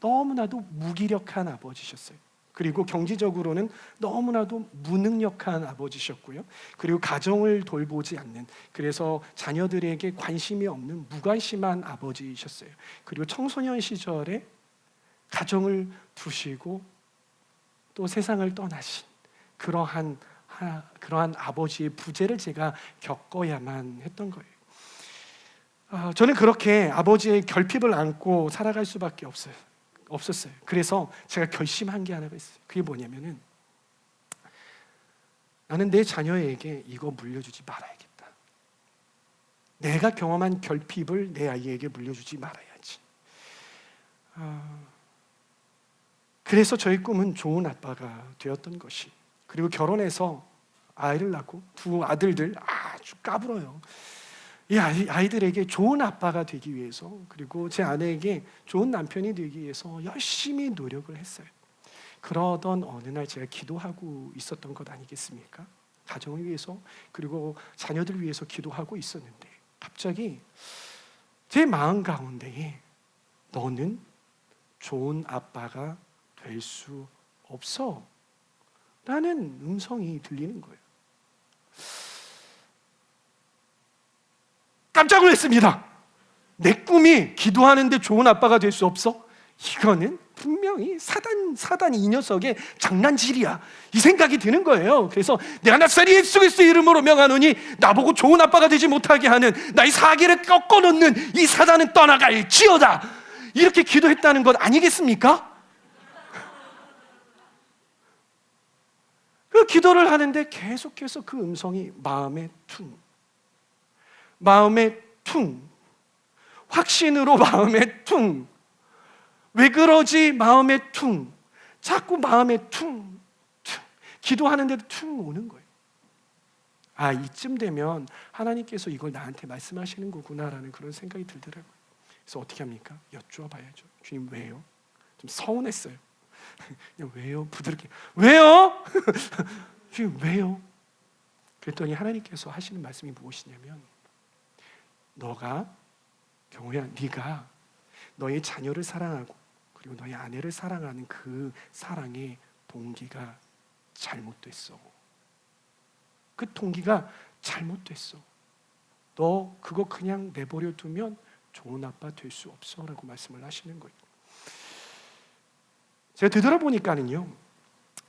너무나도 무기력한 아버지셨어요. 그리고 경제적으로는 너무나도 무능력한 아버지셨고요, 그리고 가정을 돌보지 않는, 그래서 자녀들에게 관심이 없는 무관심한 아버지셨어요. 그리고 청소년 시절에 가정을 두시고 또 세상을 떠나신 그러한 아버지의 부재를 제가 겪어야만 했던 거예요. 저는 그렇게 아버지의 결핍을 안고 살아갈 수밖에 없었어요. 그래서 제가 결심한 게 하나가 있어요. 그게 뭐냐면은, 나는 내 자녀에게 이거 물려주지 말아야겠다. 내가 경험한 결핍을 내 아이에게 물려주지 말아야지. 그래서 저희 꿈은 좋은 아빠가 되었던 것이, 그리고 결혼해서 아이를 낳고 두 아들들 아주 까불어요. 이 아이들에게 좋은 아빠가 되기 위해서, 그리고 제 아내에게 좋은 남편이 되기 위해서 열심히 노력을 했어요. 그러던 어느 날 제가 기도하고 있었던 것 아니겠습니까? 가정을 위해서, 그리고 자녀들 위해서 기도하고 있었는데 갑자기 제 마음 가운데에 너는 좋은 아빠가 될 수 없어 라는 음성이 들리는 거예요. 깜짝 놀랐습니다. 내 꿈이 기도하는데 좋은 아빠가 될 수 없어? 이거는 분명히 사단 이 녀석의 장난질이야, 이 생각이 드는 거예요. 그래서 내가 나사렛 예수 그리스도의 이름으로 명하노니 나보고 좋은 아빠가 되지 못하게 하는 나의 사기를 꺾어놓는 이 사단은 떠나갈지어다, 이렇게 기도했다는 것 아니겠습니까? 그 기도를 하는데 계속해서 그 음성이 마음에 퉁, 확신으로 마음에 퉁. 왜 그러지? 마음에 퉁. 자꾸 마음에 퉁. 기도하는데도 퉁 오는 거예요. 아, 이쯤 되면 하나님께서 이걸 나한테 말씀하시는 거구나라는 그런 생각이 들더라고요. 그래서 어떻게 합니까? 여쭈어봐야죠. 주님 왜요? 좀 서운했어요. 그냥 왜요? 부드럽게 왜요? 주님 왜요? 그랬더니 하나님께서 하시는 말씀이 무엇이냐면, 너가 경호야, 네가 너의 자녀를 사랑하고 그리고 너의 아내를 사랑하는 그 사랑의 동기가 잘못됐어. 그 동기가 잘못됐어. 너 그거 그냥 내버려 두면 좋은 아빠 될 수 없어 라고 말씀을 하시는 거예요. 제가 되돌아보니까는요,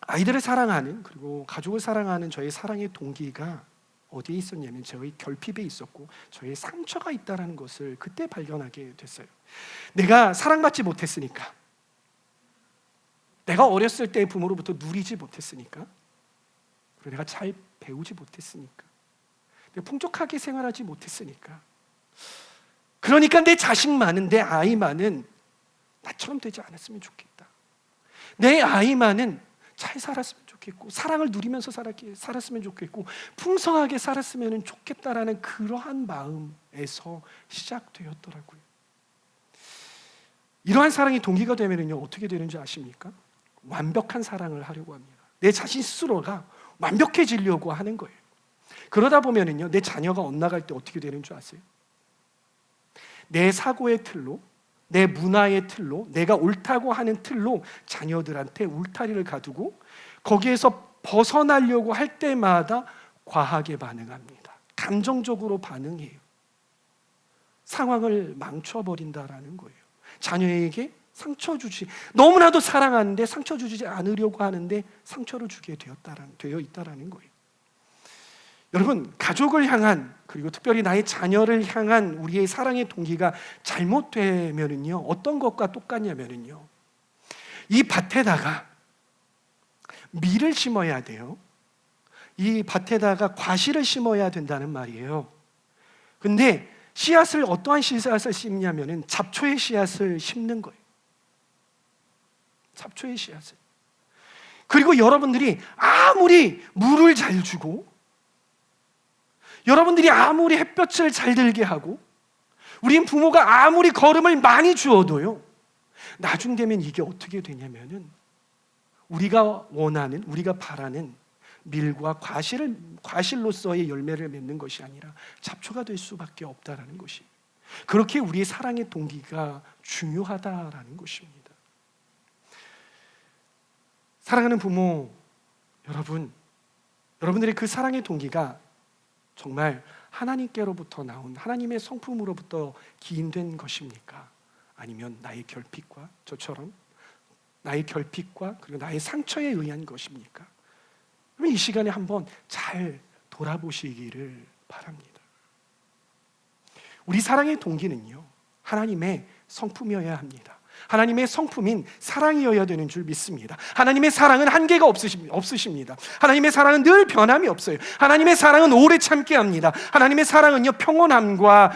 아이들을 사랑하는 그리고 가족을 사랑하는 저의 사랑의 동기가 어디에 있었냐면 저의 결핍에 있었고 저의 상처가 있다는 것을 그때 발견하게 됐어요. 내가 사랑받지 못했으니까, 내가 어렸을 때 부모로부터 누리지 못했으니까, 그리고 내가 잘 배우지 못했으니까, 내가 풍족하게 생활하지 못했으니까, 그러니까 내 자식만은, 내 아이만은 나처럼 되지 않았으면 좋겠다. 내 아이만은 잘 살았으면 좋겠고 사랑을 누리면서 살았으면 좋겠고 풍성하게 살았으면 좋겠다라는 그러한 마음에서 시작되었더라고요. 이러한 사랑이 동기가 되면요 어떻게 되는지 아십니까? 완벽한 사랑을 하려고 합니다. 내 자신 스스로가 완벽해지려고 하는 거예요. 그러다 보면요 내 자녀가 엇나갈 때 어떻게 되는 줄 아세요? 내 사고의 틀로, 내 문화의 틀로, 내가 옳다고 하는 틀로 자녀들한테 울타리를 가두고 거기에서 벗어나려고 할 때마다 과하게 반응합니다. 감정적으로 반응해요. 상황을 망쳐버린다라는 거예요. 자녀에게 상처 주지, 너무나도 사랑하는데 상처 주지 않으려고 하는데 상처를 주게 되어 있다라는 거예요. 여러분, 가족을 향한 그리고 특별히 나의 자녀를 향한 우리의 사랑의 동기가 잘못되면은요 어떤 것과 똑같냐면은요 이 밭에다가 밀을 심어야 돼요. 이 밭에다가 과실을 심어야 된다는 말이에요. 근데 씨앗을 어떠한 씨앗을 심냐면은 잡초의 씨앗을 심는 거예요. 잡초의 씨앗을. 그리고 여러분들이 아무리 물을 잘 주고 여러분들이 아무리 햇볕을 잘 들게 하고 우린 부모가 아무리 거름을 많이 주어도요 나중 되면 이게 어떻게 되냐면은 우리가 원하는, 우리가 바라는 밀과 과실로서의 열매를 맺는 것이 아니라 잡초가 될 수밖에 없다라는 것이, 그렇게 우리의 사랑의 동기가 중요하다라는 것입니다. 사랑하는 부모 여러분, 여러분들의 그 사랑의 동기가 정말 하나님께로부터 나온 하나님의 성품으로부터 기인된 것입니까? 아니면 나의 결핍과 저처럼 나의 결핍과 그리고 나의 상처에 의한 것입니까? 그럼 이 시간에 한번 잘 돌아보시기를 바랍니다. 우리 사랑의 동기는요 하나님의 성품이어야 합니다. 하나님의 성품인 사랑이어야 되는 줄 믿습니다. 하나님의 사랑은 한계가 없으십니다. 하나님의 사랑은 늘 변함이 없어요. 하나님의 사랑은 오래 참게 합니다. 하나님의 사랑은요 평온함과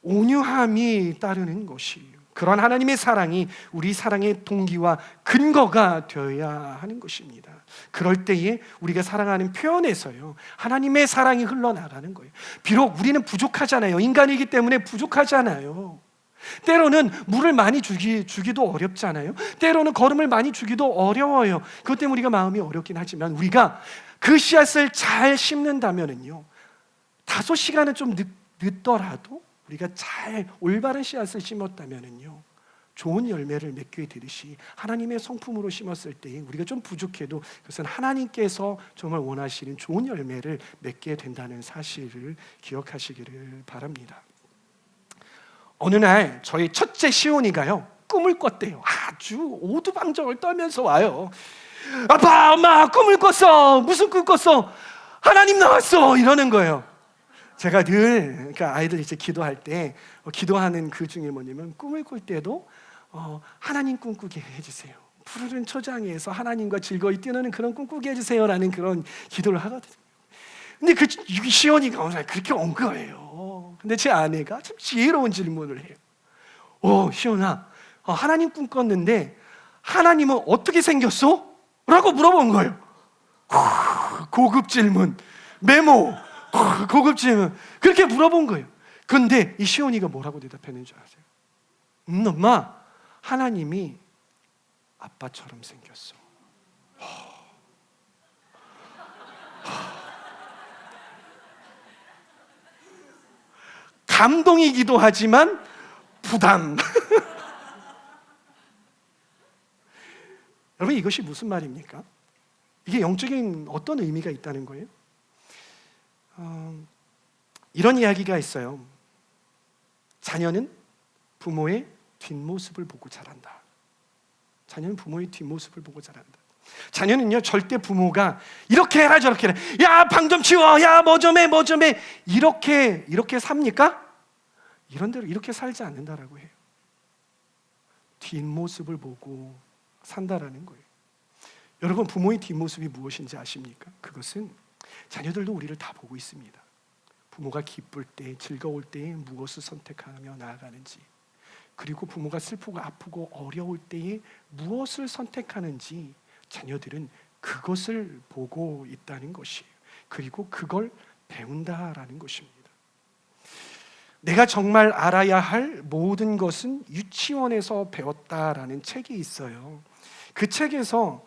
온유함이 따르는 것이에요. 그런 하나님의 사랑이 우리 사랑의 동기와 근거가 되어야 하는 것입니다. 그럴 때에 우리가 사랑하는 표현에서요 하나님의 사랑이 흘러나가는 거예요. 비록 우리는 부족하잖아요. 인간이기 때문에 부족하잖아요. 때로는 물을 많이 주기도 어렵잖아요. 때로는 거름을 많이 주기도 어려워요. 그것 때문에 우리가 마음이 어렵긴 하지만 우리가 그 씨앗을 잘 심는다면은요 5시간은 좀 늦더라도 우리가 잘 올바른 씨앗을 심었다면은요 좋은 열매를 맺게 되듯이 하나님의 성품으로 심었을 때 우리가 좀 부족해도 그것은 하나님께서 정말 원하시는 좋은 열매를 맺게 된다는 사실을 기억하시기를 바랍니다. 어느 날 저희 첫째 시온이가요 꿈을 꿨대요. 아주 오두방정을 떨면서 와요. 아빠, 엄마, 꿈을 꿨어. 무슨 꿈 꿨어? 하나님 나왔어. 이러는 거예요. 제가 늘 그러니까 아이들 이제 기도할 때 기도하는 그 중에 뭐냐면 꿈을 꿀 때도 하나님 꿈꾸게 해주세요. 푸르른 초장에서 하나님과 즐거이 뛰노는 그런 꿈꾸게 해주세요라는 그런 기도를 하거든요. 근데 그 시온이가 어느 날 그렇게 온 거예요. 근데 제 아내가 참 지혜로운 질문을 해요. 시온아, 하나님 꿈꿨는데 하나님은 어떻게 생겼어? 라고 물어본 거예요. 고급 질문, 메모, 고급 질문, 그렇게 물어본 거예요. 그런데 이 시온이가 뭐라고 대답했는 줄 아세요? 엄마, 하나님이 아빠처럼 생겼어. 감동이기도 하지만 부담. 여러분, 이것이 무슨 말입니까? 이게 영적인 어떤 의미가 있다는 거예요? 이런 이야기가 있어요. 자녀는 부모의 뒷모습을 보고 자란다. 자녀는 부모의 뒷모습을 보고 자란다. 자녀는요, 절대 부모가 이렇게 해라 저렇게 해라, 야 방 좀 치워, 야 뭐 좀 해 뭐 좀 해, 이렇게 삽니까? 이런 대로 이렇게 살지 않는다라고 해요. 뒷모습을 보고 산다라는 거예요. 여러분, 부모의 뒷모습이 무엇인지 아십니까? 그것은 자녀들도 우리를 다 보고 있습니다. 부모가 기쁠 때, 즐거울 때에 무엇을 선택하며 나아가는지, 그리고 부모가 슬프고 아프고 어려울 때에 무엇을 선택하는지 자녀들은 그것을 보고 있다는 것이에요. 그리고 그걸 배운다라는 것입니다. 내가 정말 알아야 할 모든 것은 유치원에서 배웠다라는 책이 있어요. 그 책에서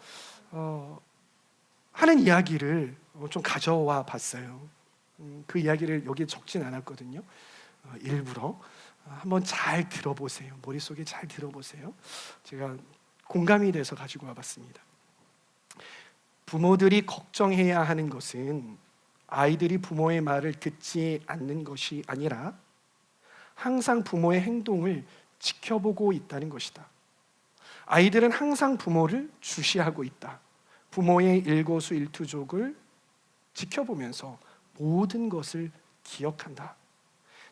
하는 이야기를 좀 가져와 봤어요. 그 이야기를 여기에 적진 않았거든요. 일부러 한번 잘 들어보세요. 머릿속에 잘 들어보세요. 제가 공감이 돼서 가지고 와봤습니다. 부모들이 걱정해야 하는 것은 아이들이 부모의 말을 듣지 않는 것이 아니라 항상 부모의 행동을 지켜보고 있다는 것이다. 아이들은 항상 부모를 주시하고 있다. 부모의 일거수일투족을 지켜보면서 모든 것을 기억한다.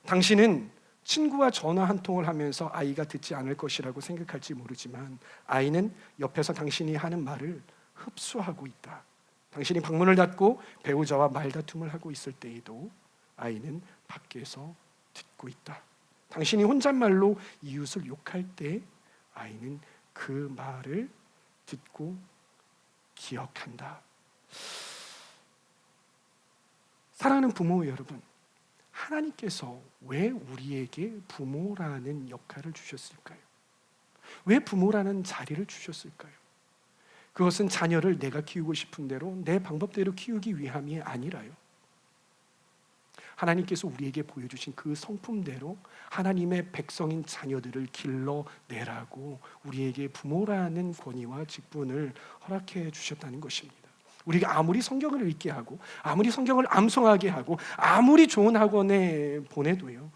당신은 친구와 전화 한 통을 하면서 아이가 듣지 않을 것이라고 생각할지 모르지만 아이는 옆에서 당신이 하는 말을 흡수하고 있다. 당신이 방문을 닫고 배우자와 말다툼을 하고 있을 때에도 아이는 밖에서 듣고 있다. 당신이 혼잣말로 이웃을 욕할 때 아이는 그 말을 듣고 기억한다. 사랑하는 부모 여러분, 하나님께서 왜 우리에게 부모라는 역할을 주셨을까요? 왜 부모라는 자리를 주셨을까요? 그것은 자녀를 내가 키우고 싶은 대로 내 방법대로 키우기 위함이 아니라요. 하나님께서 우리에게 보여주신 그 성품대로 하나님의 백성인 자녀들을 길러내라고 우리에게 부모라는 권위와 직분을 허락해 주셨다는 것입니다. 우리가 아무리 성경을 읽게 하고 아무리 성경을 암송하게 하고 아무리 좋은 학원에 보내도요,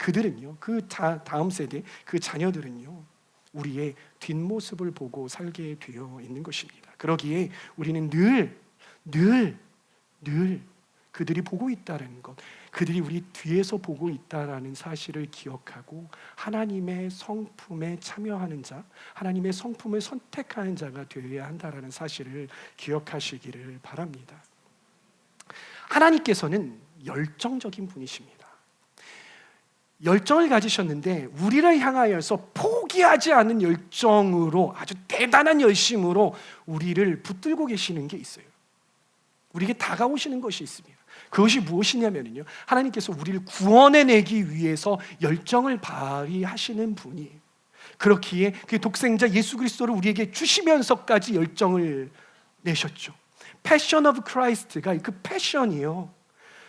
그들은요, 그 다음 세대, 그 자녀들은요, 우리의 뒷모습을 보고 살게 되어 있는 것입니다. 그러기에 우리는 늘 그들이 보고 있다는 것, 그들이 우리 뒤에서 보고 있다라는 사실을 기억하고 하나님의 성품에 참여하는 자, 하나님의 성품을 선택하는 자가 되어야 한다라는 사실을 기억하시기를 바랍니다. 하나님께서는 열정적인 분이십니다. 열정을 가지셨는데 우리를 향하여서 포기하지 않는 열정으로, 아주 대단한 열심으로 우리를 붙들고 계시는 게 있어요. 우리에게 다가오시는 것이 있습니다. 그것이 무엇이냐면요, 하나님께서 우리를 구원해내기 위해서 열정을 발휘하시는 분이에요. 그렇기에 그 독생자 예수 그리스도를 우리에게 주시면서까지 열정을 내셨죠. Passion of Christ가 그 패션이요,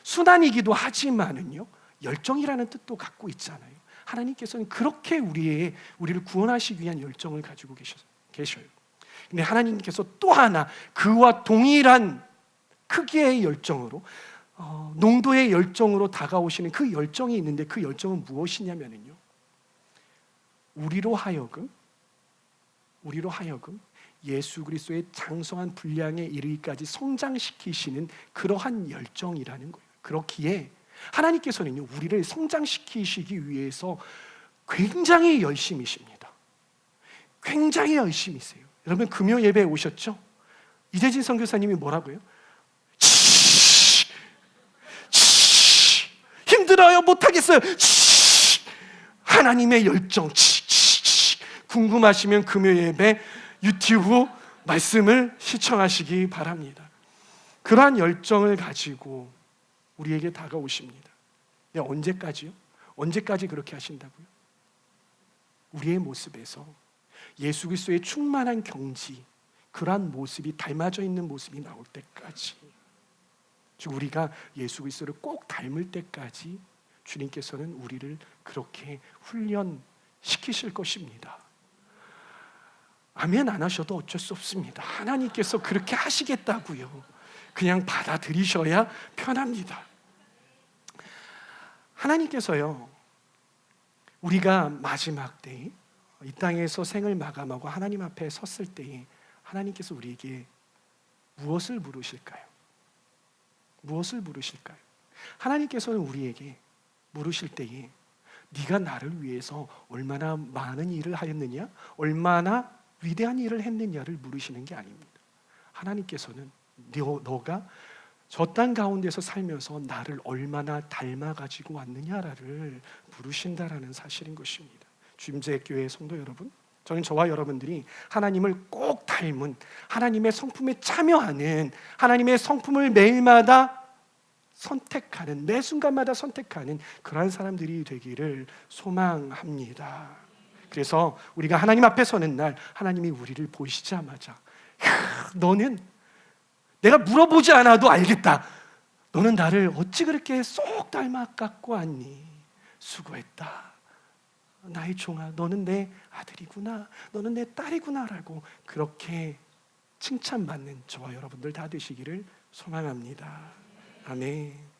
순환이기도 하지만은요, 열정이라는 뜻도 갖고 있잖아요. 하나님께서는 그렇게 우리를 구원하시기 위한 열정을 가지고 계셔요. 근데 하나님께서 또 하나 그와 동일한 크기의 열정으로, 농도의 열정으로 다가오시는 그 열정이 있는데, 그 열정은 무엇이냐면요, 우리로 하여금 예수 그리스도의 장성한 분량에 이르기까지 성장시키시는 그러한 열정이라는 거예요. 그렇기에 하나님께서는요, 우리를 성장시키시기 위해서 굉장히 열심이십니다. 굉장히 열심이세요. 여러분, 금요 예배에 오셨죠? 이재진 선교사님이 뭐라고요? 힘들어요, 못하겠어요. 하나님의 열정, 궁금하시면 금요 예배 유튜브 말씀을 시청하시기 바랍니다. 그러한 열정을 가지고 우리에게 다가오십니다. 언제까지요? 언제까지 그렇게 하신다고요? 우리의 모습에서 예수 그리스도의 충만한 경지, 그러한 모습이 닮아져 있는 모습이 나올 때까지, 즉 우리가 예수 그리스도를 꼭 닮을 때까지 주님께서는 우리를 그렇게 훈련시키실 것입니다. 아멘 안 하셔도 어쩔 수 없습니다. 하나님께서 그렇게 하시겠다고요. 그냥 받아들이셔야 편합니다. 하나님께서요, 우리가 마지막 때에 이 땅에서 생을 마감하고 하나님 앞에 섰을 때에 하나님께서 우리에게 무엇을 물으실까요? 무엇을 물으실까요? 하나님께서는 우리에게 물으실 때에 네가 나를 위해서 얼마나 많은 일을 하였느냐, 얼마나 위대한 일을 했느냐를 물으시는 게 아닙니다. 하나님께서는 너가 저 땅 가운데서 살면서 나를 얼마나 닮아가지고 왔느냐를 물으신다라는 사실인 것입니다. 주임재교회 성도 여러분, 저는 저와 여러분들이 하나님을 꼭 닮은, 하나님의 성품에 참여하는, 하나님의 성품을 매일마다 선택하는, 매 순간마다 선택하는 그러한 사람들이 되기를 소망합니다. 그래서 우리가 하나님 앞에 서는 날 하나님이 우리를 보시자마자 너는 내가 물어보지 않아도 알겠다. 너는 나를 어찌 그렇게 쏙 닮아 갖고 왔니? 수고했다. 나의 종아, 너는 내 아들이구나. 너는 내 딸이구나라고 그렇게 칭찬받는 저와 여러분들 다 되시기를 소망합니다. 아멘.